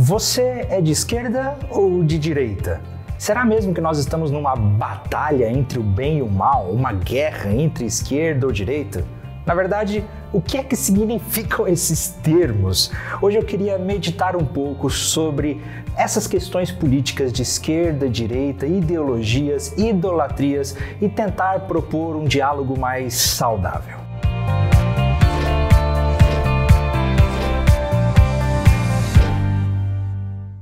Você é de esquerda ou de direita? Será mesmo que nós estamos numa batalha entre o bem e o mal, uma guerra entre esquerda ou direita? Na verdade, o que é que significam esses termos? Hoje eu queria meditar um pouco sobre essas questões políticas de esquerda, direita, ideologias, idolatrias e tentar propor um diálogo mais saudável.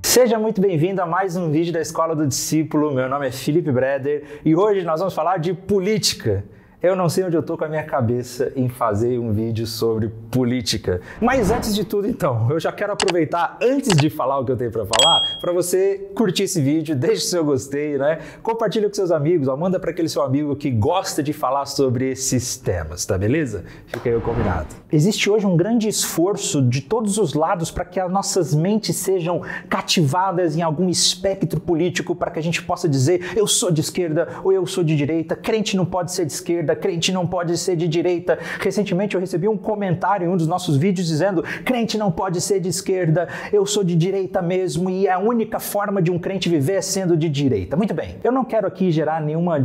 Seja muito bem-vindo a mais um vídeo da Escola do Discípulo. Meu nome é Felipe Breder e hoje nós vamos falar de política. Eu não sei onde eu tô com a minha cabeça em fazer um vídeo sobre política. Mas antes de tudo, então, eu já quero aproveitar, antes de falar o que eu tenho para falar, para você curtir esse vídeo, deixe seu gostei, né? Compartilha com seus amigos, ó, manda para aquele seu amigo que gosta de falar sobre esses temas, tá beleza? Fica aí o combinado. Existe hoje um grande esforço de todos os lados para que as nossas mentes sejam cativadas em algum espectro político para que a gente possa dizer eu sou de esquerda ou eu sou de direita, crente não pode ser de esquerda, crente não pode ser de direita. Recentemente eu recebi um comentário em um dos nossos vídeos dizendo crente não pode ser de esquerda, eu sou de direita mesmo e a única forma de um crente viver é sendo de direita. Muito bem, eu não quero aqui gerar nenhuma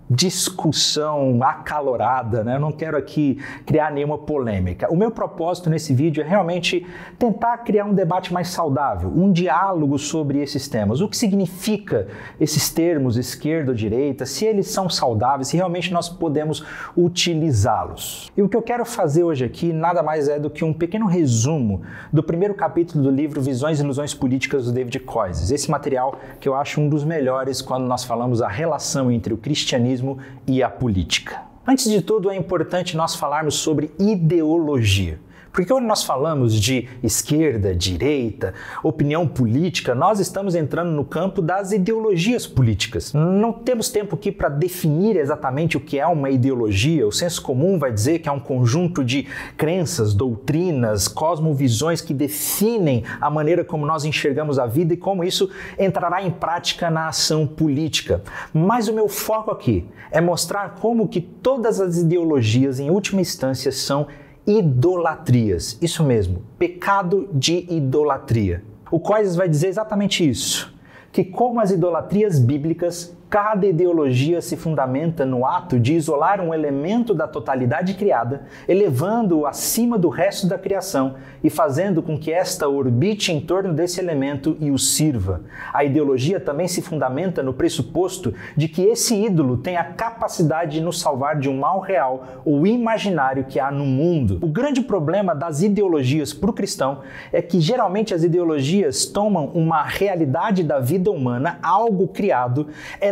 discussão acalorada, né? Eu não quero aqui criar nenhuma polêmica. O meu propósito nesse vídeo é realmente tentar criar um debate mais saudável, um diálogo sobre esses temas. O que significa esses termos, esquerda ou direita, se eles são saudáveis, se realmente nós podemos utilizá-los. E o que eu quero fazer hoje aqui nada mais é do que um pequeno resumo do primeiro capítulo do livro Visões e Ilusões Políticas do David Koyzis. Esse material que eu acho um dos melhores quando nós falamos a relação entre o cristianismo e a política. Antes de tudo, é importante nós falarmos sobre ideologia. Porque quando nós falamos de esquerda, direita, opinião política, nós estamos entrando no campo das ideologias políticas. Não temos tempo aqui para definir exatamente o que é uma ideologia. O senso comum vai dizer que é um conjunto de crenças, doutrinas, cosmovisões que definem a maneira como nós enxergamos a vida e como isso entrará em prática na ação política. Mas o meu foco aqui é mostrar como que todas as ideologias, em última instância, são idolatrias. Isso mesmo, pecado de idolatria. O Koyzis vai dizer exatamente isso, que como as idolatrias bíblicas, cada ideologia se fundamenta no ato de isolar um elemento da totalidade criada, elevando-o acima do resto da criação e fazendo com que esta orbite em torno desse elemento e o sirva. A ideologia também se fundamenta no pressuposto de que esse ídolo tem a capacidade de nos salvar de um mal real ou imaginário que há no mundo. O grande problema das ideologias para o cristão é que geralmente as ideologias tomam uma realidade da vida humana, algo criado,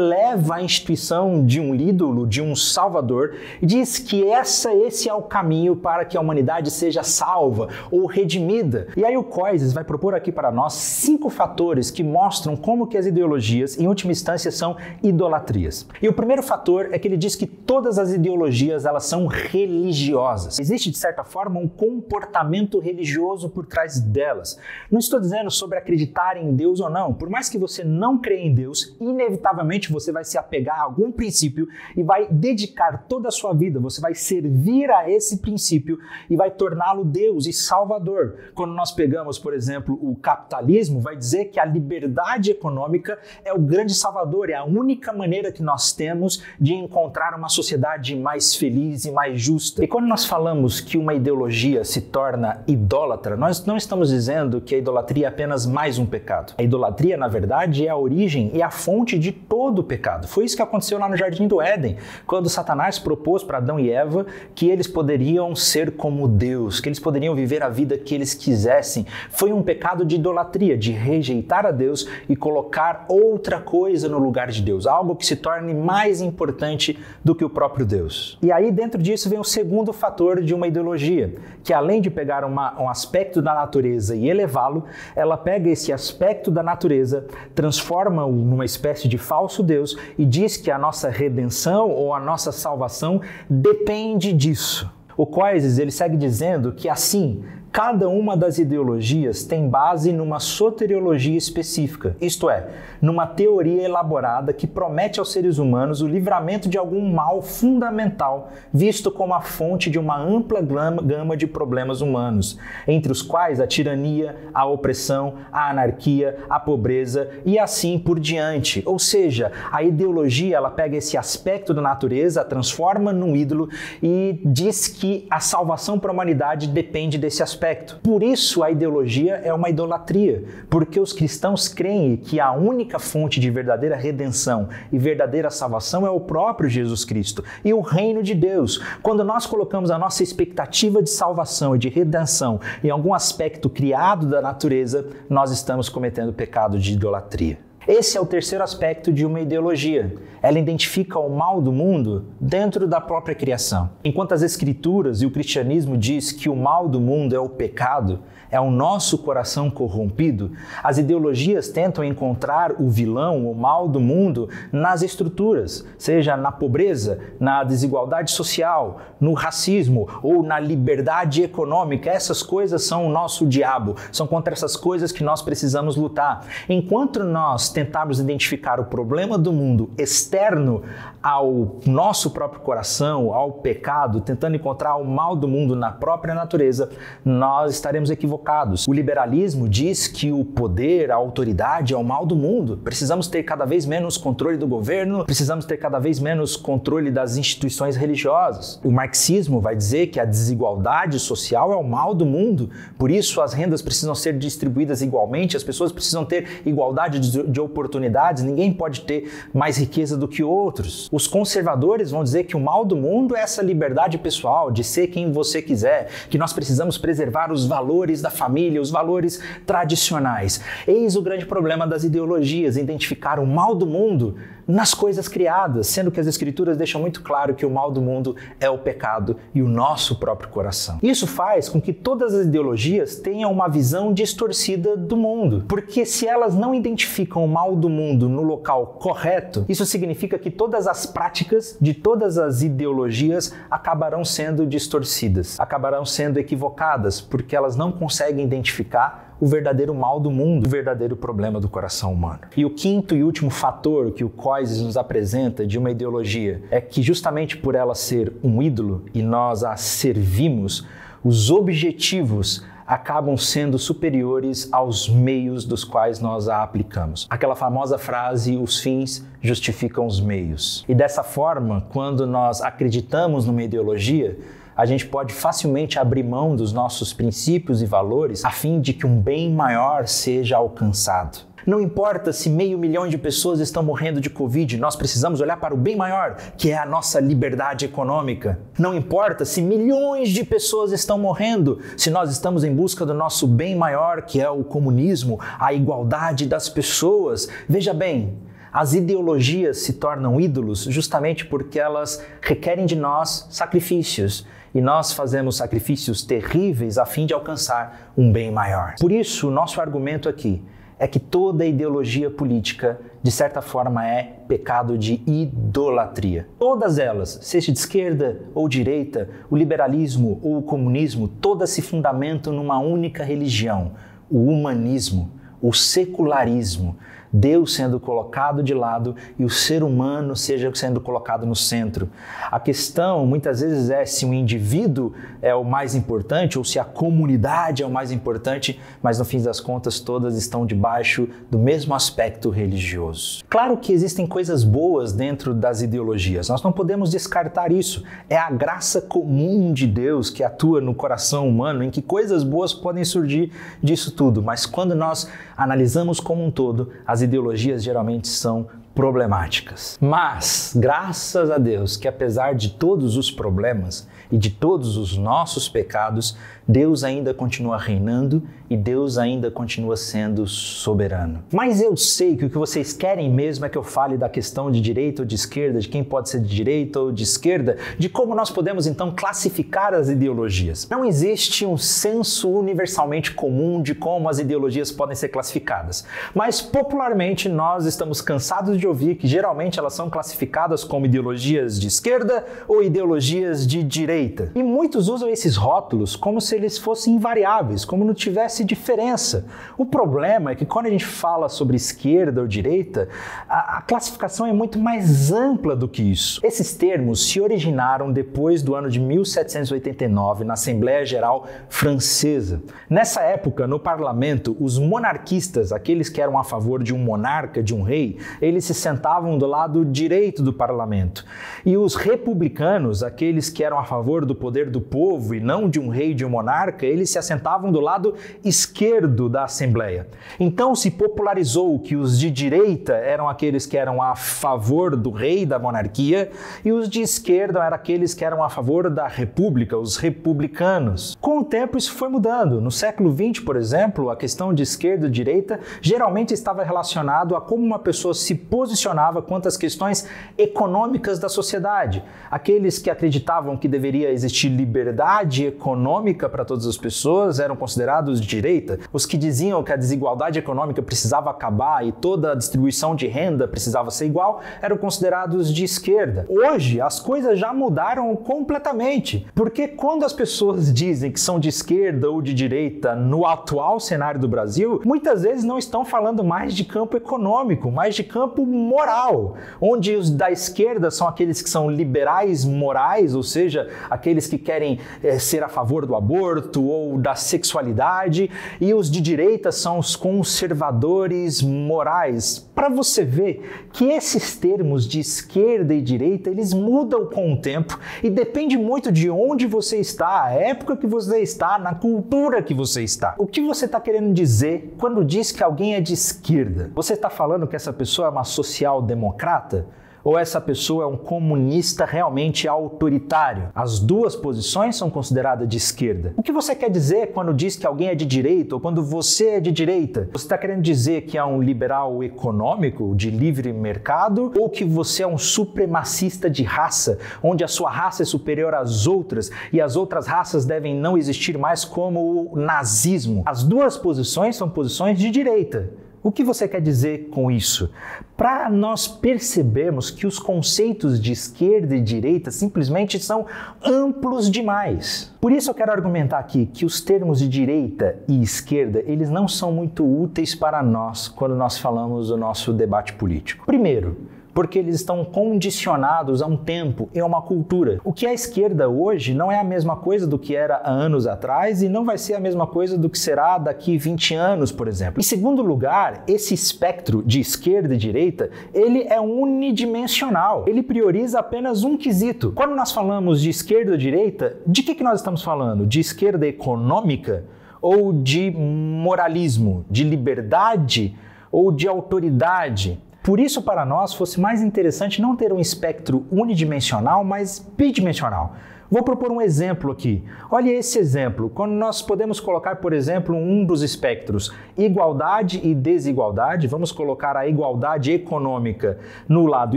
eleva a instituição de um ídolo, de um salvador, e diz que esse é o caminho para que a humanidade seja salva ou redimida. E aí o Koyzis vai propor aqui para nós 5 fatores que mostram como que as ideologias, em última instância, são idolatrias. E o primeiro fator é que ele diz que todas as ideologias, elas são religiosas. Existe, de certa forma, um comportamento religioso por trás delas. Não estou dizendo sobre acreditar em Deus ou não. Por mais que você não creia em Deus, inevitavelmente você vai se apegar a algum princípio e vai dedicar toda a sua vida, você vai servir a esse princípio e vai torná-lo Deus e Salvador. Quando nós pegamos, por exemplo, o capitalismo, vai dizer que a liberdade econômica é o grande salvador, é a única maneira que nós temos de encontrar uma sociedade mais feliz e mais justa. E quando nós falamos que uma ideologia se torna idólatra, nós não estamos dizendo que a idolatria é apenas mais um pecado. A idolatria, na verdade, é a origem e a fonte de todo o pecado. Foi isso que aconteceu lá no Jardim do Éden, quando Satanás propôs para Adão e Eva que eles poderiam ser como Deus, que eles poderiam viver a vida que eles quisessem. Foi um pecado de idolatria, de rejeitar a Deus e colocar outra coisa no lugar de Deus, algo que se torne mais importante do que o próprio Deus. E aí dentro disso vem o segundo fator de uma ideologia, que além de pegar um aspecto da natureza e elevá-lo, ela pega esse aspecto da natureza, transforma-o numa espécie de falso Deus e diz que a nossa redenção ou a nossa salvação depende disso. O Koyzis, ele segue dizendo que assim, Cada uma das ideologias tem base numa soteriologia específica, isto é, numa teoria elaborada que promete aos seres humanos o livramento de algum mal fundamental, visto como a fonte de uma ampla gama de problemas humanos, entre os quais a tirania, a opressão, a anarquia, a pobreza e assim por diante. Ou seja, a ideologia ela pega esse aspecto da natureza, a transforma num ídolo e diz que a salvação para a humanidade depende desse aspecto. Por isso a ideologia é uma idolatria, porque os cristãos creem que a única fonte de verdadeira redenção e verdadeira salvação é o próprio Jesus Cristo e o reino de Deus. Quando nós colocamos a nossa expectativa de salvação e de redenção em algum aspecto criado da natureza, nós estamos cometendo o pecado de idolatria. Esse é o terceiro aspecto de uma ideologia. Ela identifica o mal do mundo dentro da própria criação. Enquanto as Escrituras e o cristianismo diz que o mal do mundo é o pecado, é o nosso coração corrompido, as ideologias tentam encontrar o vilão, o mal do mundo, nas estruturas, seja na pobreza, na desigualdade social, no racismo ou na liberdade econômica. Essas coisas são o nosso diabo, são contra essas coisas que nós precisamos lutar. Enquanto nós tentarmos identificar o problema do mundo externo ao nosso próprio coração, ao pecado, tentando encontrar o mal do mundo na própria natureza, nós estaremos equivocados. O liberalismo diz que o poder, a autoridade é o mal do mundo. Precisamos ter cada vez menos controle do governo, precisamos ter cada vez menos controle das instituições religiosas. O marxismo vai dizer que a desigualdade social é o mal do mundo, por isso as rendas precisam ser distribuídas igualmente, as pessoas precisam ter igualdade de oportunidades, ninguém pode ter mais riqueza do que outros. Os conservadores vão dizer que o mal do mundo é essa liberdade pessoal, de ser quem você quiser, que nós precisamos preservar os valores da família, os valores tradicionais. Eis o grande problema das ideologias, identificar o mal do mundo nas coisas criadas, sendo que as Escrituras deixam muito claro que o mal do mundo é o pecado e o nosso próprio coração. Isso faz com que todas as ideologias tenham uma visão distorcida do mundo, porque se elas não identificam o mal do mundo no local correto, isso significa que todas as práticas de todas as ideologias acabarão sendo distorcidas, acabarão sendo equivocadas, porque elas não conseguem identificar o verdadeiro mal do mundo, o verdadeiro problema do coração humano. E o quinto e último fator que o Coises nos apresenta de uma ideologia é que justamente por ela ser um ídolo e nós a servimos, os objetivos acabam sendo superiores aos meios dos quais nós a aplicamos. Aquela famosa frase, os fins justificam os meios. E dessa forma, quando nós acreditamos numa ideologia, a gente pode facilmente abrir mão dos nossos princípios e valores a fim de que um bem maior seja alcançado. Não importa se 500 mil de pessoas estão morrendo de Covid, nós precisamos olhar para o bem maior, que é a nossa liberdade econômica. Não importa se milhões de pessoas estão morrendo, se nós estamos em busca do nosso bem maior, que é o comunismo, a igualdade das pessoas. Veja bem, as ideologias se tornam ídolos justamente porque elas requerem de nós sacrifícios. E nós fazemos sacrifícios terríveis a fim de alcançar um bem maior. Por isso, o nosso argumento aqui é que toda ideologia política, de certa forma, é pecado de idolatria. Todas elas, seja de esquerda ou direita, o liberalismo ou o comunismo, todas se fundamentam numa única religião, o humanismo, o secularismo. Deus sendo colocado de lado e o ser humano seja sendo colocado no centro. A questão muitas vezes é se o indivíduo é o mais importante ou se a comunidade é o mais importante, mas no fim das contas todas estão debaixo do mesmo aspecto religioso. Claro que existem coisas boas dentro das ideologias, nós não podemos descartar isso. É a graça comum de Deus que atua no coração humano em que coisas boas podem surgir disso tudo, mas quando nós analisamos como um todo, as ideologias geralmente são problemáticas. Mas, graças a Deus, que apesar de todos os problemas e de todos os nossos pecados, Deus ainda continua reinando e Deus ainda continua sendo soberano. Mas eu sei que o que vocês querem mesmo é que eu fale da questão de direita ou de esquerda, de quem pode ser de direita ou de esquerda, de como nós podemos então classificar as ideologias. Não existe um senso universalmente comum de como as ideologias podem ser classificadas, mas popularmente nós estamos cansados de ouvir que geralmente elas são classificadas como ideologias de esquerda ou ideologias de direita. direita. E muitos usam esses rótulos como se eles fossem invariáveis, como não tivesse diferença. O problema é que quando a gente fala sobre esquerda ou direita, a classificação é muito mais ampla do que isso. Esses termos se originaram depois do ano de 1789, na Assembleia Geral Francesa. Nessa época, no parlamento, os monarquistas, aqueles que eram a favor de um monarca, de um rei, eles se sentavam do lado direito do parlamento. E os republicanos, aqueles que eram a favor do poder do povo e não de um rei, de um monarca, eles se assentavam do lado esquerdo da Assembleia. Então se popularizou que os de direita eram aqueles que eram a favor do rei, da monarquia, e os de esquerda eram aqueles que eram a favor da república, os republicanos. Com o tempo isso foi mudando. No século XX, por exemplo, a questão de esquerda e direita geralmente estava relacionado a como uma pessoa se posicionava quanto às questões econômicas da sociedade. Aqueles que acreditavam que deveria existir liberdade econômica para todas as pessoas eram considerados de direita. Os que diziam que a desigualdade econômica precisava acabar e toda a distribuição de renda precisava ser igual eram considerados de esquerda. Hoje as coisas já mudaram completamente, porque quando as pessoas dizem que são de esquerda ou de direita no atual cenário do Brasil, muitas vezes não estão falando mais de campo econômico, mas de campo moral, onde os da esquerda são aqueles que são liberais morais, ou seja, aqueles que querem ser a favor do aborto ou da sexualidade, e os de direita são os conservadores morais. Para você ver que esses termos de esquerda e direita, eles mudam com o tempo e depende muito de onde você está, a época que você está, na cultura que você está. O que você está querendo dizer quando diz que alguém é de esquerda? Você está falando que essa pessoa é uma social-democrata? Ou essa pessoa é um comunista realmente autoritário? As duas posições são consideradas de esquerda. O que você quer dizer quando diz que alguém é de direita ou quando você é de direita? Você está querendo dizer que é um liberal econômico, de livre mercado, ou que você é um supremacista de raça, onde a sua raça é superior às outras e as outras raças devem não existir mais, como o nazismo? As duas posições são posições de direita. O que você quer dizer com isso? Para nós percebermos que os conceitos de esquerda e direita simplesmente são amplos demais. Por isso eu quero argumentar aqui que os termos de direita e esquerda, eles não são muito úteis para nós quando nós falamos do nosso debate político. Primeiro, porque eles estão condicionados a um tempo e a uma cultura. O que é a esquerda hoje não é a mesma coisa do que era há anos atrás e não vai ser a mesma coisa do que será daqui 20 anos, por exemplo. Em segundo lugar, esse espectro de esquerda e direita, ele é unidimensional. Ele prioriza apenas um quesito. Quando nós falamos de esquerda ou direita, de que nós estamos falando? De esquerda econômica ou de moralismo, de liberdade ou de autoridade? Por isso, para nós, fosse mais interessante não ter um espectro unidimensional, mas bidimensional. Vou propor um exemplo aqui. Olha esse exemplo. Quando nós podemos colocar, por exemplo, um dos espectros, igualdade e desigualdade, vamos colocar a igualdade econômica no lado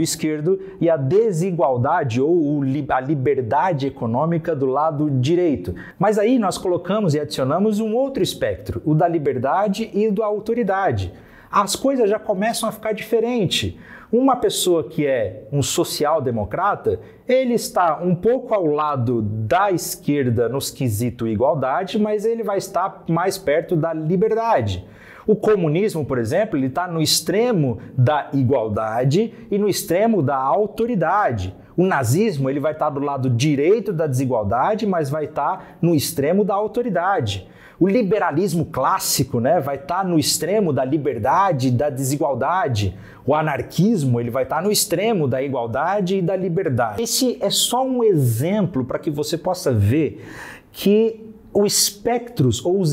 esquerdo e a desigualdade ou a liberdade econômica do lado direito. Mas aí nós colocamos e adicionamos um outro espectro, o da liberdade e da autoridade. As coisas já começam a ficar diferentes. Uma pessoa que é um social-democrata, ele está um pouco ao lado da esquerda nos quesitos igualdade, mas ele vai estar mais perto da liberdade. O comunismo, por exemplo, ele está no extremo da igualdade e no extremo da autoridade. O nazismo, ele vai estar do lado direito da desigualdade, mas vai estar no extremo da autoridade. O liberalismo clássico, vai estar no extremo da liberdade e da desigualdade. O anarquismo, ele vai estar no extremo da igualdade e da liberdade. Esse é só um exemplo para que você possa ver que os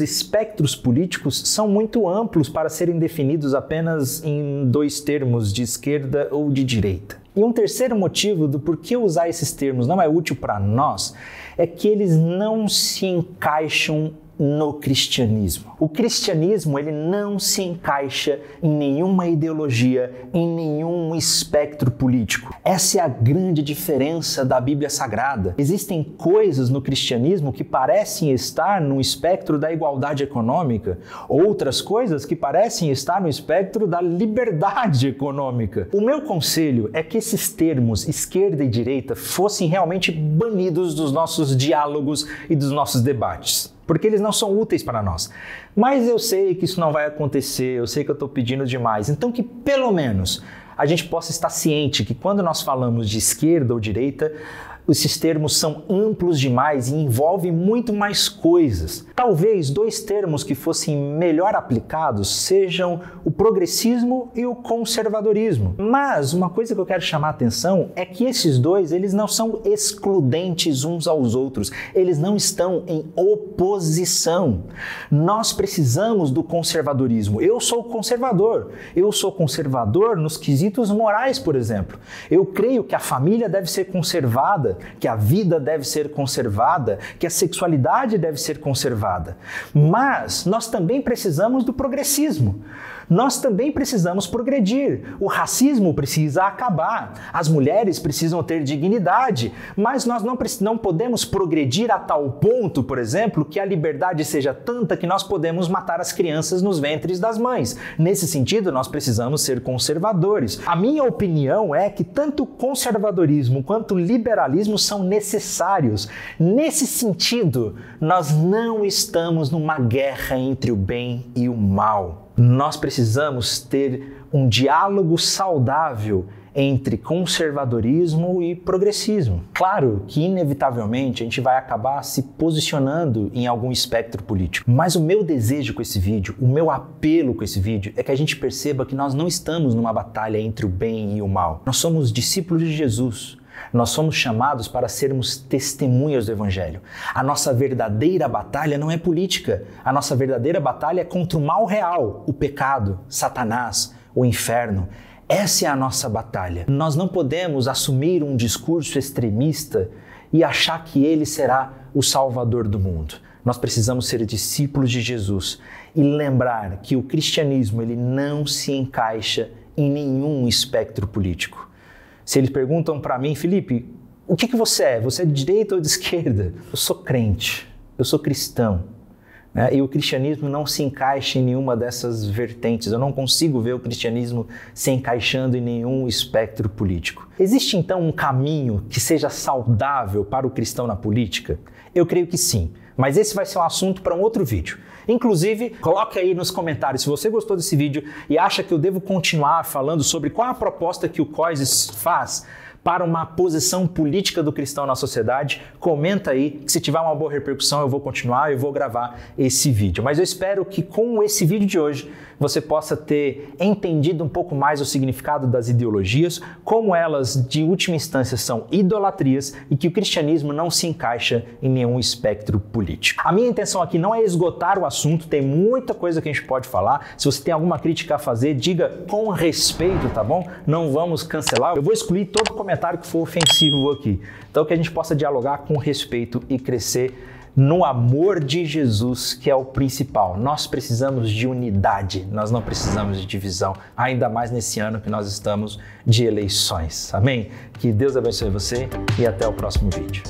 espectros políticos são muito amplos para serem definidos apenas em dois termos, de esquerda ou de direita. E um terceiro motivo do porquê usar esses termos não é útil para nós é que eles não se encaixam no cristianismo. O cristianismo, ele não se encaixa em nenhuma ideologia, em nenhum espectro político. Essa é a grande diferença da Bíblia Sagrada. Existem coisas no cristianismo que parecem estar no espectro da igualdade econômica, outras coisas que parecem estar no espectro da liberdade econômica. O meu conselho é que esses termos esquerda e direita fossem realmente banidos dos nossos diálogos e dos nossos debates, porque eles não são úteis para nós. Mas eu sei que isso não vai acontecer, eu sei que eu estou pedindo demais, então que pelo menos a gente possa estar ciente que quando nós falamos de esquerda ou direita, esses termos são amplos demais e envolvem muito mais coisas. Talvez dois termos que fossem melhor aplicados sejam o progressismo e o conservadorismo. Mas uma coisa que eu quero chamar a atenção é que esses dois, eles não são excludentes uns aos outros. Eles não estão em oposição. Nós precisamos do conservadorismo. Eu sou conservador. Eu sou conservador nos quesitos morais, por exemplo. Eu creio que a família deve ser conservada, que a vida deve ser conservada, que a sexualidade deve ser conservada. Mas nós também precisamos do progressismo. Nós também precisamos progredir. O racismo precisa acabar. As mulheres precisam ter dignidade. Mas nós não podemos progredir a tal ponto, por exemplo, que a liberdade seja tanta que nós podemos matar as crianças nos ventres das mães. Nesse sentido, nós precisamos ser conservadores. A minha opinião é que tanto o conservadorismo quanto o liberalismo são necessários. Nesse sentido, nós não estamos numa guerra entre o bem e o mal. Nós precisamos ter um diálogo saudável entre conservadorismo e progressismo. Claro que, inevitavelmente, a gente vai acabar se posicionando em algum espectro político. Mas o meu desejo com esse vídeo, o meu apelo com esse vídeo, é que a gente perceba que nós não estamos numa batalha entre o bem e o mal. Nós somos discípulos de Jesus. Nós somos chamados para sermos testemunhas do Evangelho. A nossa verdadeira batalha não é política. A nossa verdadeira batalha é contra o mal real, o pecado, Satanás, o inferno. Essa é a nossa batalha. Nós não podemos assumir um discurso extremista e achar que ele será o salvador do mundo. Nós precisamos ser discípulos de Jesus e lembrar que o cristianismo ele não se encaixa em nenhum espectro político. Se eles perguntam para mim, Felipe, o que você é? Você é de direita ou de esquerda? Eu sou crente, eu sou cristão. E o cristianismo não se encaixa em nenhuma dessas vertentes. Eu não consigo ver o cristianismo se encaixando em nenhum espectro político. Existe então um caminho que seja saudável para o cristão na política? Eu creio que sim, mas esse vai ser um assunto para um outro vídeo. Inclusive, coloque aí nos comentários se você gostou desse vídeo e acha que eu devo continuar falando sobre qual a proposta que o COISES faz para uma posição política do cristão na sociedade. Comenta aí, que se tiver uma boa repercussão eu vou continuar, eu vou gravar esse vídeo. Mas eu espero que com esse vídeo de hoje você possa ter entendido um pouco mais o significado das ideologias, como elas de última instância são idolatrias e que o cristianismo não se encaixa em nenhum espectro político. A minha intenção aqui não é esgotar o assunto, tem muita coisa que a gente pode falar. Se você tem alguma crítica a fazer, diga com respeito, tá bom? Não vamos cancelar. Eu vou excluir todo comentário que for ofensivo aqui. Então que a gente possa dialogar com respeito e crescer no amor de Jesus, que é o principal. Nós precisamos de unidade, nós não precisamos de divisão, ainda mais nesse ano que nós estamos de eleições. Amém? Que Deus abençoe você e até o próximo vídeo.